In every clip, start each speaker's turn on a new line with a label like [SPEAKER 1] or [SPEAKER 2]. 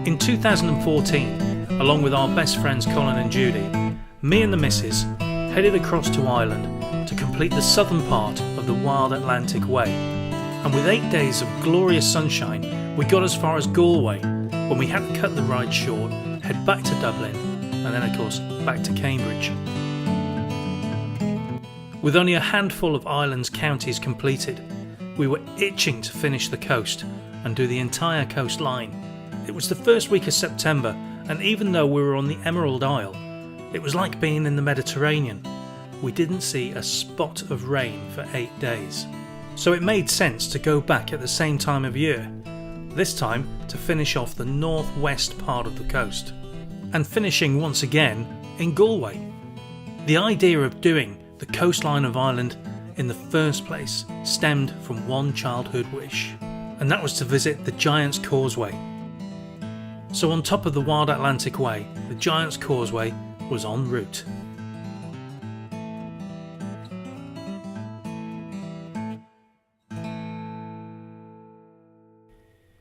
[SPEAKER 1] In 2014, along with our best friends Colin and Judy, me and the missus headed across to Ireland to complete the southern part of the Wild Atlantic Way. And with 8 days of glorious sunshine, we got as far as Galway, when we had to cut the ride short, head back to Dublin, and then of course back to Cambridge. With only a handful of Ireland's counties completed, we were itching to finish the coast and do the entire coastline. It was the first week of September, and even though we were on the Emerald Isle, it was like being in the Mediterranean. We didn't see a spot of rain for 8 days. So it made sense to go back at the same time of year, this time to finish off the northwest part of the coast, and finishing once again in Galway. The idea of doing the coastline of Ireland in the first place stemmed from one childhood wish, and that was to visit the Giant's Causeway. So on top of the Wild Atlantic Way, the Giant's Causeway was en route.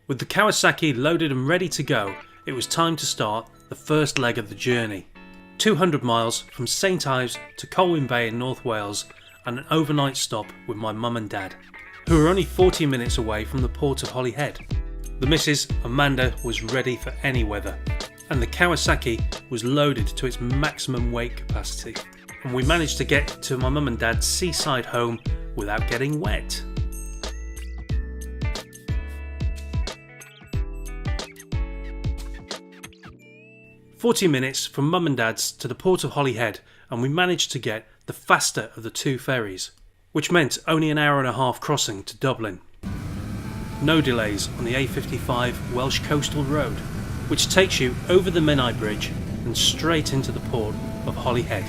[SPEAKER 1] With the Kawasaki loaded and ready to go, it was time to start the first leg of the journey. 200 miles from St Ives to Colwyn Bay in North Wales, and an overnight stop with my mum and dad, who were only 40 minutes away from the port of Holyhead. The missus, Amanda, was ready for any weather, and the Kawasaki was loaded to its maximum weight capacity, and we managed to get to my mum and dad's seaside home without getting wet. "40 minutes from mum and dad's to the port of Holyhead, and we managed to get the faster of the two ferries, which meant only an hour and a half crossing to Dublin. No delays on the A55 Welsh Coastal Road, which takes you over the Menai Bridge and straight into the port of Holyhead.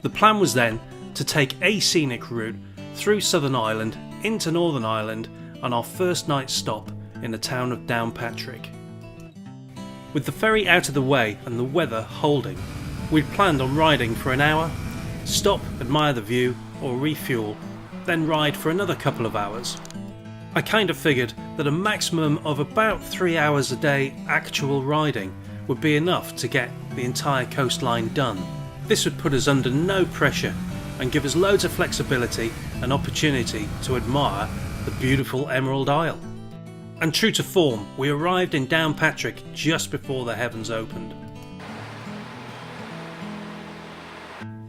[SPEAKER 1] The plan was then to take a scenic route through Southern Ireland into Northern Ireland on our first night stop in the town of Downpatrick. With the ferry out of the way and the weather holding, we'd planned on riding for an hour, stop, admire the view or refuel, then ride for another couple of hours. I kind of figured that a maximum of about 3 hours a day actual riding would be enough to get the entire coastline done. This would put us under no pressure and give us loads of flexibility and opportunity to admire the beautiful Emerald Isle. And true to form, we arrived in Downpatrick just before the heavens opened.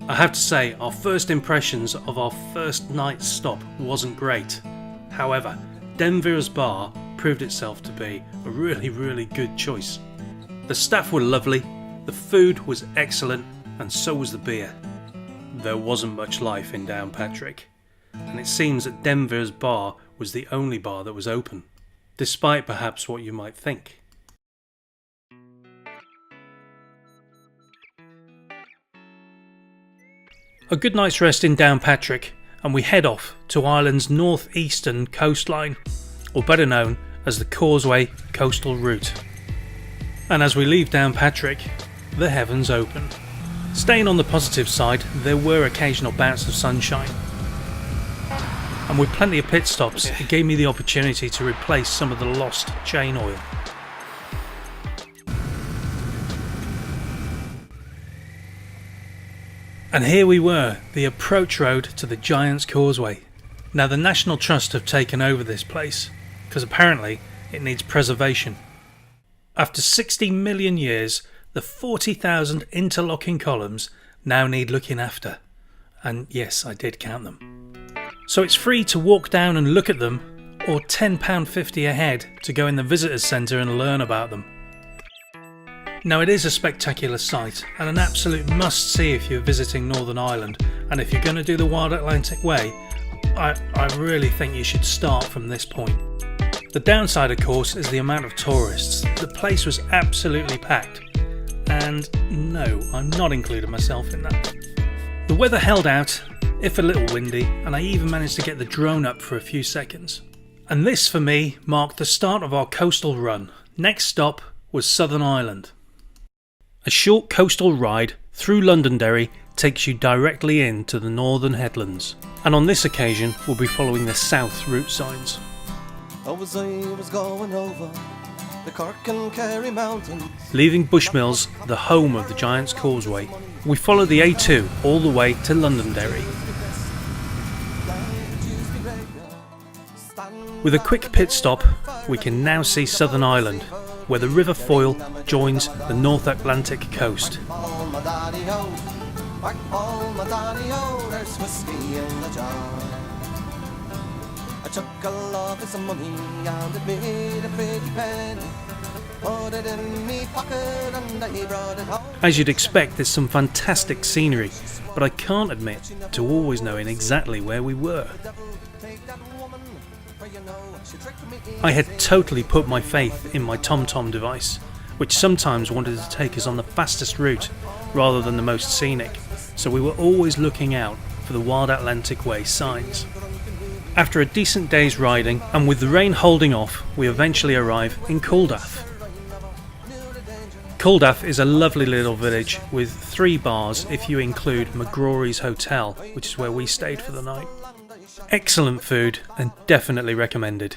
[SPEAKER 1] I have to say, our first impressions of our first night's stop wasn't great. However, Denver's Bar proved itself to be a really good choice. The staff were lovely, the food was excellent, and so was the beer. There wasn't much life in Downpatrick, and it seems that Denver's Bar was the only bar that was open, despite perhaps what you might think. A good night's rest in Downpatrick, and we head off to Ireland's northeastern coastline, or better known as the Causeway Coastal Route. And as we leave Downpatrick, the heavens open. Staying on the positive side, there were occasional bouts of sunshine. And with plenty of pit stops, it gave me the opportunity to replace some of the lost chain oil. And here we were, the approach road to the Giant's Causeway. Now the National Trust have taken over this place, because apparently it needs preservation. After 60 million years, the 40,000 interlocking columns now need looking after. And yes, I did count them. So it's free to walk down and look at them, or £10.50 a head to go in the visitors centre and learn about them. Now it is a spectacular sight and an absolute must see if you're visiting Northern Ireland, and if you're going to do the Wild Atlantic Way, I really think you should start from this point. The downside of course is the amount of tourists. The place was absolutely packed, and no, I'm not including myself in that. The weather held out, if a little windy, and I even managed to get the drone up for a few seconds. And this for me marked the start of our coastal run. Next stop was Southern Ireland. A short coastal ride through Londonderry takes you directly into the northern headlands, and on this occasion we'll be following the south route signs.
[SPEAKER 2] as I was going over the Cork and Kerry mountains.
[SPEAKER 1] Leaving Bushmills, the home of the Giant's Causeway, we follow the A2 all the way to Londonderry. With a quick pit stop, we can now see Southern Ireland, where the River Foyle joins the North Atlantic coast.
[SPEAKER 2] I took a lot of some money and it made a pretty penny. Put it in me pocket and I brought it home.
[SPEAKER 1] As you'd expect, there's some fantastic scenery, but I can't admit to always knowing exactly where we were. I had totally put my faith in my TomTom device, which sometimes wanted to take us on the fastest route rather than the most scenic, so we were always looking out for the Wild Atlantic Way signs. After a decent day's riding, and with the rain holding off, we eventually arrive in Culdaff. Culdaff is a lovely little village with 3 bars if you include McGrory's Hotel, which is where we stayed for the night. Excellent food and definitely recommended.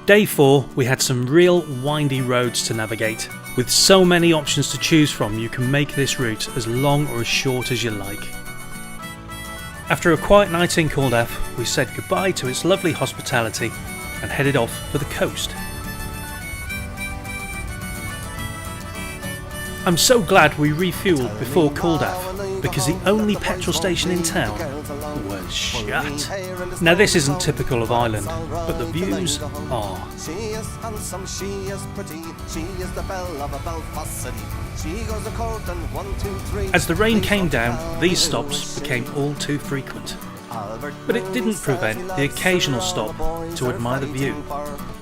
[SPEAKER 1] Day 4, we had some real windy roads to navigate. With so many options to choose from, you can make this route as long or as short as you like. After a quiet night in Culdaff, we said goodbye to its lovely hospitality and headed off for the coast. I'm so glad we refuelled before Culdaff, because the only petrol station in town was shut. Now this isn't typical of Ireland, but the views are.
[SPEAKER 2] She is handsome, she is pretty, she is the belle of a Belfast city. She goes a court and 1, 2, 3.
[SPEAKER 1] As the rain came down, these stops became all too frequent. But it didn't prevent the occasional stop to admire the view.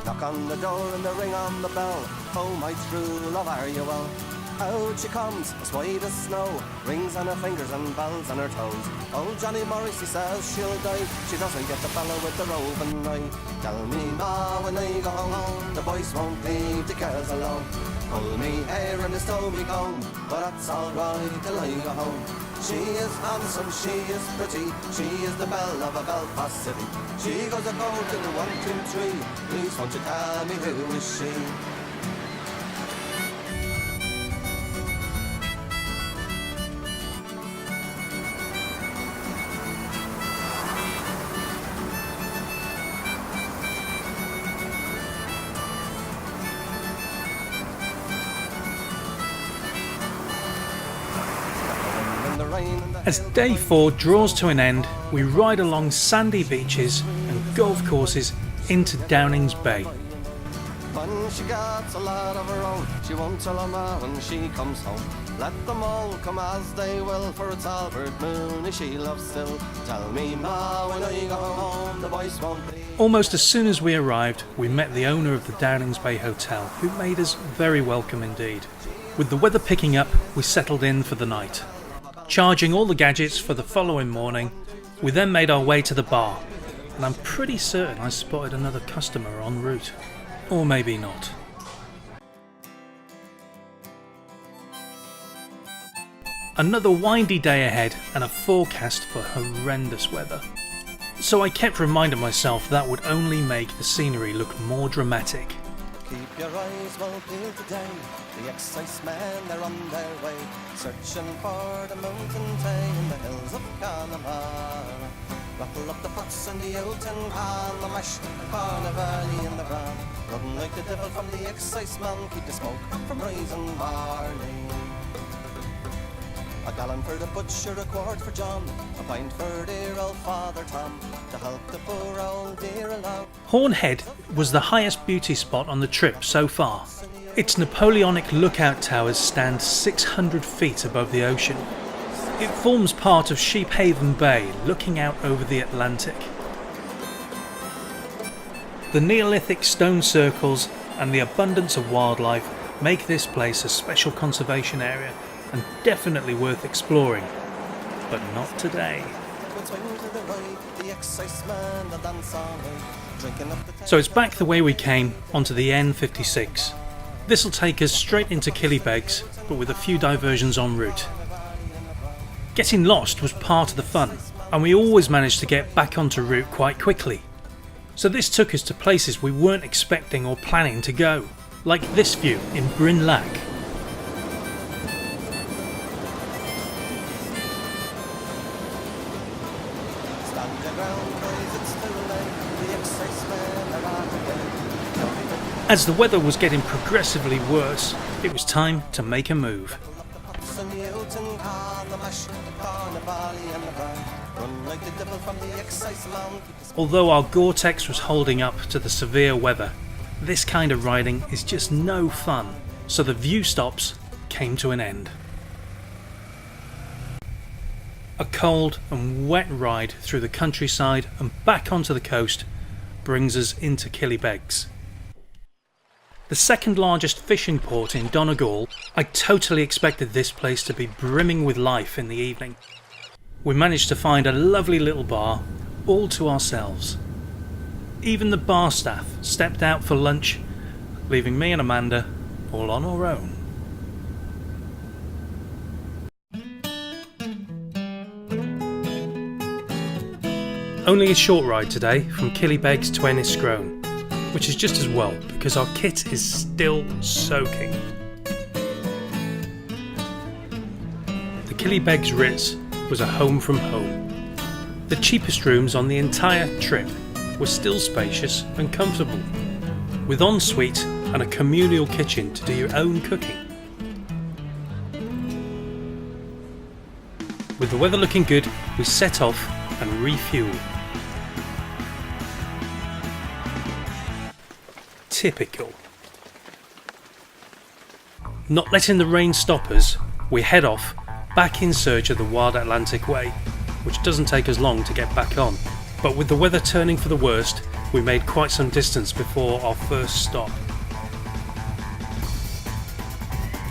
[SPEAKER 2] Knock on the door and the ring on the bell. Oh my true love, are you well? Out she comes, as white as snow, rings on her fingers and bells on her toes. Old Johnny Morrissey says she'll die, she doesn't get the fella with the roving eye. Tell me ma when I go home, the boys won't leave the girls alone. Pull me hair and stow me comb, but that's alright till I go home. She is handsome, she is pretty, she is the belle of a Belfast city. She goes a court in 1, 2, 3, please won't you tell me who is she?
[SPEAKER 1] As day 4 draws to an end, we ride along sandy beaches and golf courses into Glynsk Bay.
[SPEAKER 2] When she gets a lad of her own, she won't tell her ma when she comes home. Let them all come as they will, for it's Albert Mooney she loves still. Tell me ma when I go home, the boys won't be.
[SPEAKER 1] Almost as soon as we arrived, we met the owner of the Glynsk Bay Hotel, who made us very welcome indeed. With the weather picking up, we settled in for the night. Charging all the gadgets for the following morning, we then made our way to the bar, and I'm pretty certain I spotted another customer en route. Or maybe not. Another windy day ahead and a forecast for horrendous weather. So I kept reminding myself that would only make the scenery look more dramatic.
[SPEAKER 2] Keep your eyes well peeled today. The excisemen, they're on their way, searching for the mountain tay in the hills of Connemara. Rattle up the pots and the old tin pan, the mash, the carnivale in the bran. Run like the devil from the exciseman, keep the smoke from rising barley. A gallon for the butcher, a quart for John, a pint for dear old Father Tom, to help the poor old dear along.
[SPEAKER 1] Hornhead was the highest beauty spot on the trip so far. Its Napoleonic lookout towers stand 600 feet above the ocean. It forms part of Sheephaven Bay, looking out over the Atlantic. The Neolithic stone circles and the abundance of wildlife make this place a special conservation area and definitely worth exploring, but not today. So it's back the way we came, onto the N56. This'll take us straight into Killybegs, but with a few diversions en route. Getting lost was part of the fun, and we always managed to get back onto route quite quickly. So this took us to places we weren't expecting or planning to go, like this view in Bryn Lac. As the weather was getting progressively worse, it was time to make a move. Although our Gore-Tex was holding up to the severe weather, this kind of riding is just no fun, so the view stops came to an end. A cold and wet ride through the countryside and back onto the coast brings us into Killybegs. The second largest fishing port in Donegal, I totally expected this place to be brimming with life in the evening. We managed to find a lovely little bar, all to ourselves. Even the bar staff stepped out for lunch, leaving me and Amanda all on our own. Only a short ride today from Killybegs to Enniscrone, which is just as well because our kit is still soaking. The Killybegs Ritz was a home from home. The cheapest rooms on the entire trip were still spacious and comfortable, with ensuite and a communal kitchen to do your own cooking. With the weather looking good, we set off and refueled. Typical. Not letting the rain stop us, we head off back in search of the Wild Atlantic Way, which doesn't take us long to get back on. But with the weather turning for the worst, we made quite some distance before our first stop.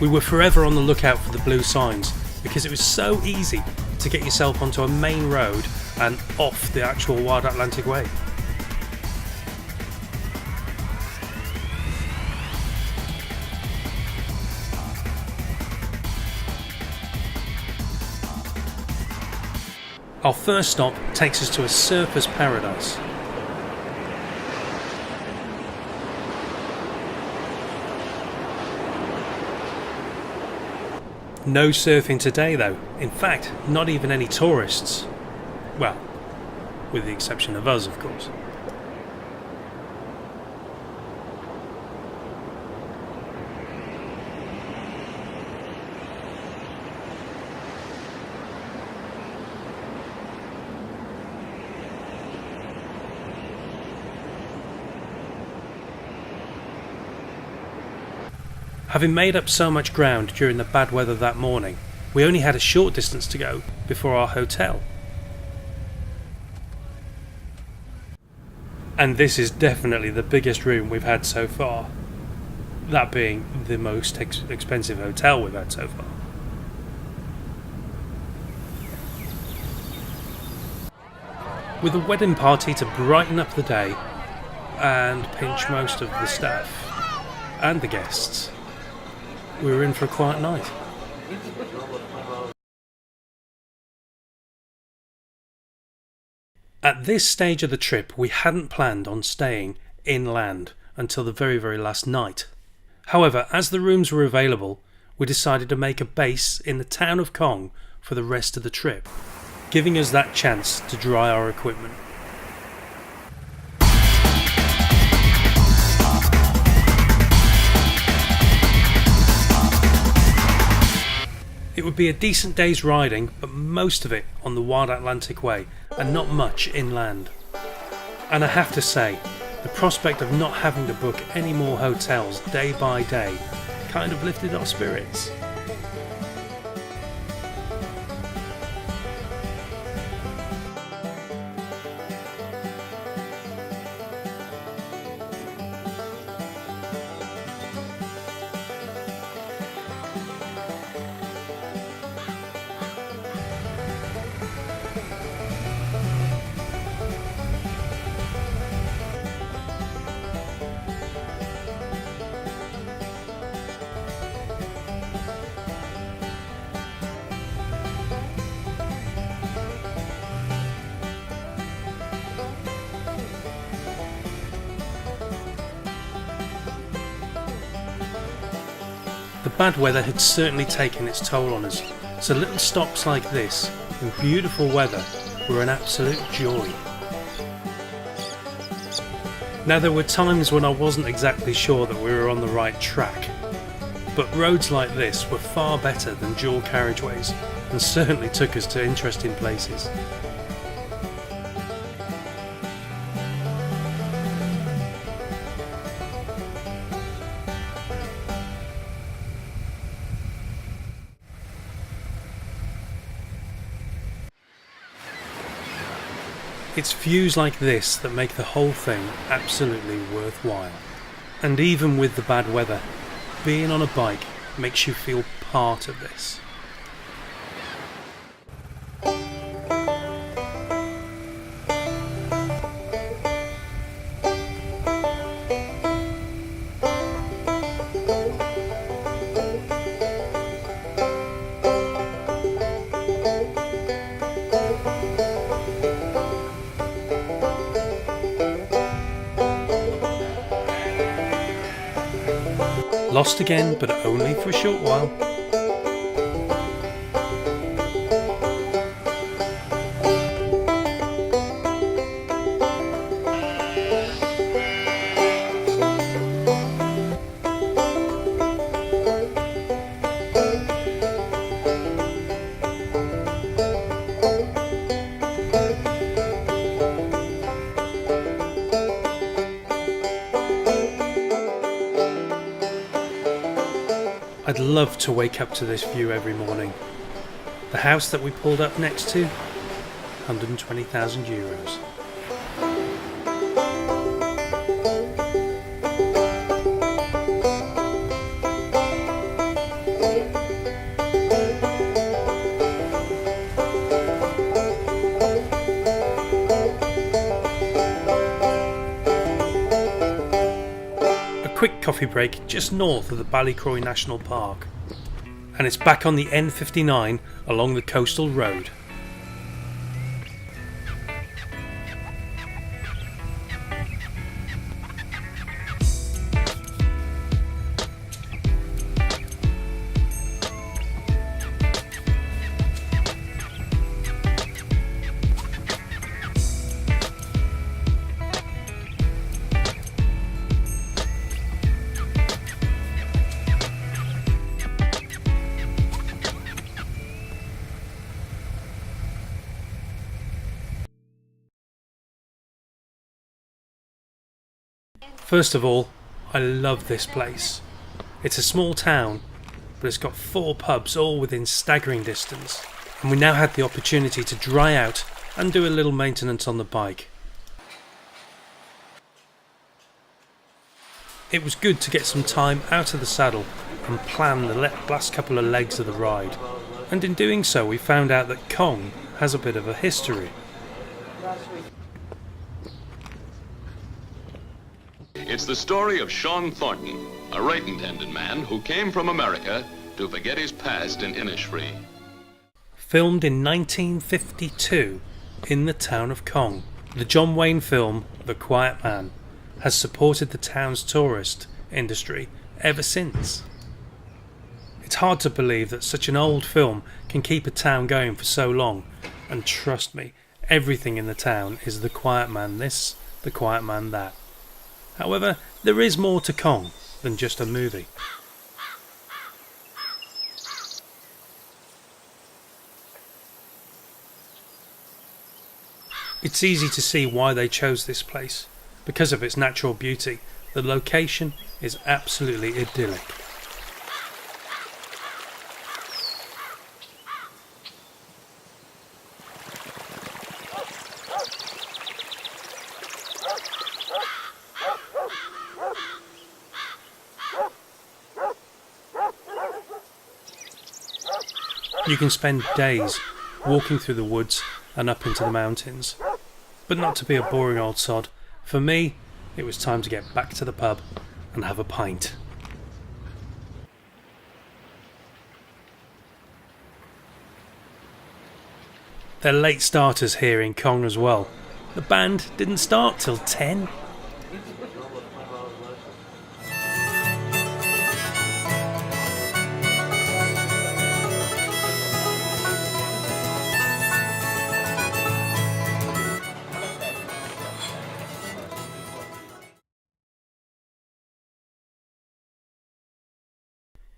[SPEAKER 1] We were forever on the lookout for the blue signs because it was so easy to get yourself onto a main road and off the actual Wild Atlantic Way. Our first stop takes us to a surfer's paradise. No surfing today though, in fact not even any tourists. Well, with the exception of us of course. Having made up so much ground during the bad weather that morning, we only had a short distance to go before our hotel. And this is definitely the biggest room we've had so far, that being the most expensive hotel we've had so far. With a wedding party to brighten up the day and pinch most of the staff and the guests, we were in for a quiet night. At this stage of the trip, we hadn't planned on staying inland until the very, very last night. However, as the rooms were available, we decided to make a base in the town of Cong for the rest of the trip, giving us that chance to dry our equipment. It would be a decent day's riding, but most of it on the Wild Atlantic Way and not much inland. And I have to say, the prospect of not having to book any more hotels day by day kind of lifted our spirits. The bad weather had certainly taken its toll on us, so little stops like this, in beautiful weather, were an absolute joy. Now there were times when I wasn't exactly sure that we were on the right track, but roads like this were far better than dual carriageways and certainly took us to interesting places. It's views like this that make the whole thing absolutely worthwhile. And even with the bad weather, being on a bike makes you feel part of this. Lost again, but only for a short while. I'd love to wake up to this view every morning. The house that we pulled up next to, €120,000. Quick coffee break just north of the Ballycroy National Park, and it's back on the N59 along the coastal road. First of all, I love this place. It's a small town, but it's got 4 pubs all within staggering distance, and we now had the opportunity to dry out and do a little maintenance on the bike. It was good to get some time out of the saddle and plan the last couple of legs of the ride, and in doing so we found out that Cong has a bit of a history.
[SPEAKER 3] It's the story of Sean Thornton, a right-intended man who came from America to forget his past in Innisfree.
[SPEAKER 1] Filmed in 1952 in the town of Cong, the John Wayne film The Quiet Man has supported the town's tourist industry ever since. It's hard to believe that such an old film can keep a town going for so long, and trust me, everything in the town is the quiet man this, the quiet man that. However, there is more to Cong than just a movie. It's easy to see why they chose this place. Because of its natural beauty, the location is absolutely idyllic. You can spend days walking through the woods and up into the mountains. But not to be a boring old sod, for me it was time to get back to the pub and have a pint. They're late starters here in Cong as well. The band didn't start till 10.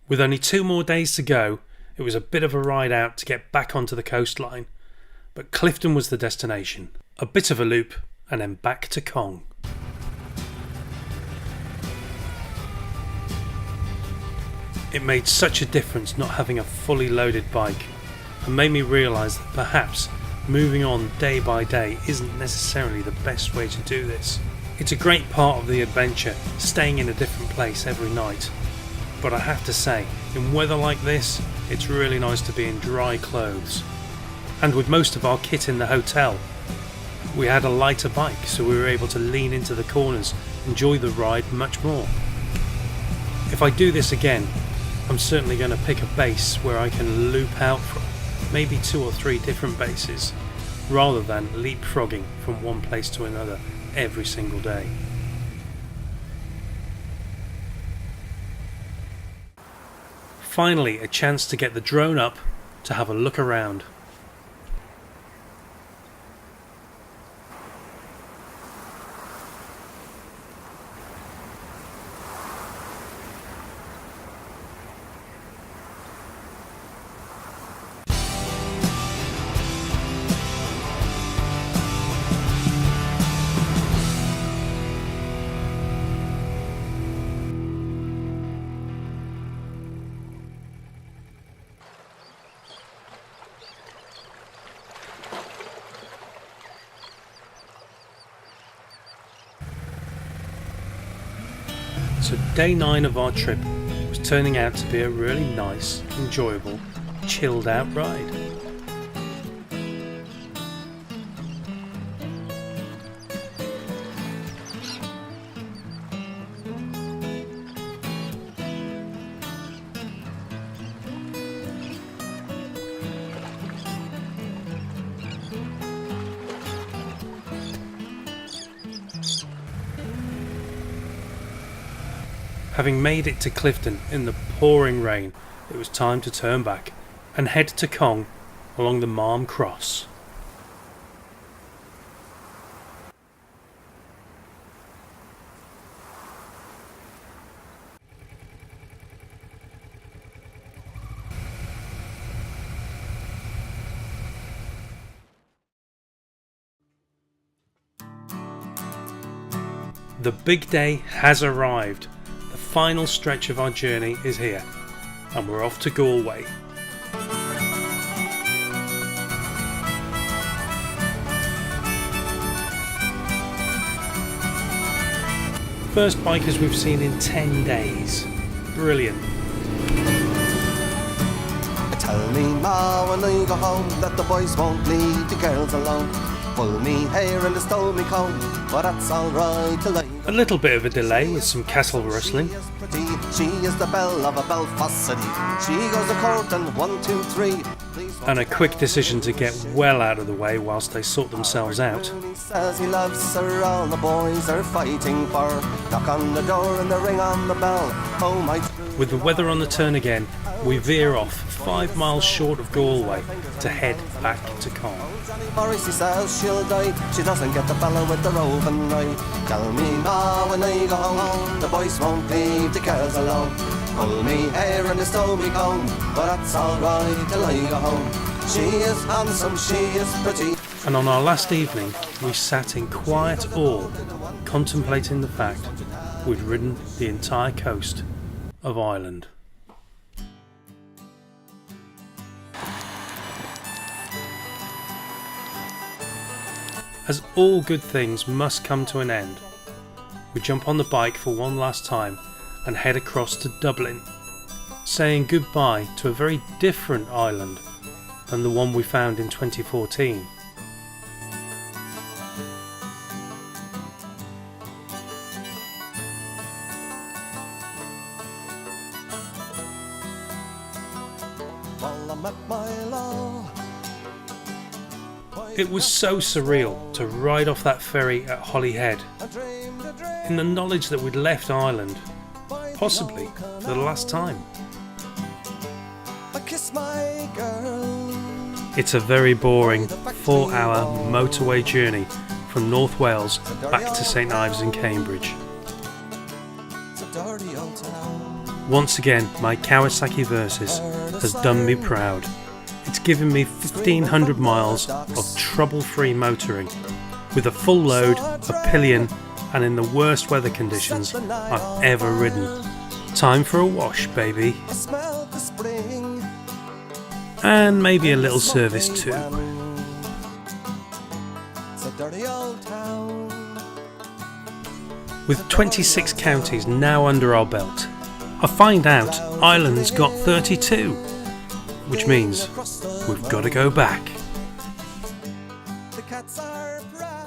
[SPEAKER 1] With only 2 more days to go, it was a bit of a ride out to get back onto the coastline, but Clifton was the destination. A bit of a loop and then back to Cong. It made such a difference not having a fully loaded bike, and made me realise that perhaps moving on day by day isn't necessarily the best way to do this. It's a great part of the adventure, staying in a different place every night, but I have to say, in weather like this, it's really nice to be in dry clothes. And with most of our kit in the hotel, we had a lighter bike, so we were able to lean into the corners, enjoy the ride much more. If I do this again, I'm certainly going to pick a base where I can loop out from, maybe 2 or 3 different bases, rather than leapfrogging from one place to another every single day. Finally, a chance to get the drone up to have a look around. So day 9 of our trip was turning out to be a really nice, enjoyable, chilled out ride. Having made it to Clifton in the pouring rain, it was time to turn back and head to Cong along the Marm Cross. The big day has arrived. The final stretch of our journey is here, and we're off to Galway. First bikers we've seen in 10 days. Brilliant.
[SPEAKER 2] Tell me ma when I go home that the boys won't leave the girls alone. Pull me hair and stole me comb, but that's alright till I go.
[SPEAKER 1] A little bit of a delay with some castle rustling.
[SPEAKER 2] She is the belle of a Belfast city. She goes to court and 1, 2, 3.
[SPEAKER 1] And a quick decision to get well out of the way whilst they sort themselves out.
[SPEAKER 2] He says he loves her, all the boys are fighting for her. Knock on the door and the ring on the bell. Oh my.
[SPEAKER 1] With the weather on the turn again, we veer off 5 miles short of Galway to head back to Cong.
[SPEAKER 2] Johnny Morrissey says she'll die. She doesn't get the fella with the roving eye. Tell me ma when I go home, the boys won't leave the girls alone. Pull me hair and stole me comb, but that's alright till I go home. She is handsome, she is pretty.
[SPEAKER 1] And on our last evening, we sat in quiet awe, contemplating the fact we'd ridden the entire coast of Ireland. As all good things must come to an end, we jump on the bike for one last time and head across to Dublin, saying goodbye to a very different island than the one we found in 2014.
[SPEAKER 2] Well, I met my love.
[SPEAKER 1] It was so surreal to ride off that ferry at Holyhead, in the knowledge that we'd left Ireland, possibly for the last time.
[SPEAKER 2] I kiss my girl.
[SPEAKER 1] It's a very boring 4-hour motorway journey from North Wales back to St Ives in Cambridge.
[SPEAKER 2] It's a dirty old town.
[SPEAKER 1] Once again, my Kawasaki Versys has done me proud. It's given me 1,500 miles of trouble-free motoring, with a full load, a pillion, and in the worst weather conditions I've ever ridden. Time for a wash, baby. And maybe a little service too. With 26 counties now under our belt, I find out Ireland's got 32, which means we've got to go back.
[SPEAKER 2] The cats are proud.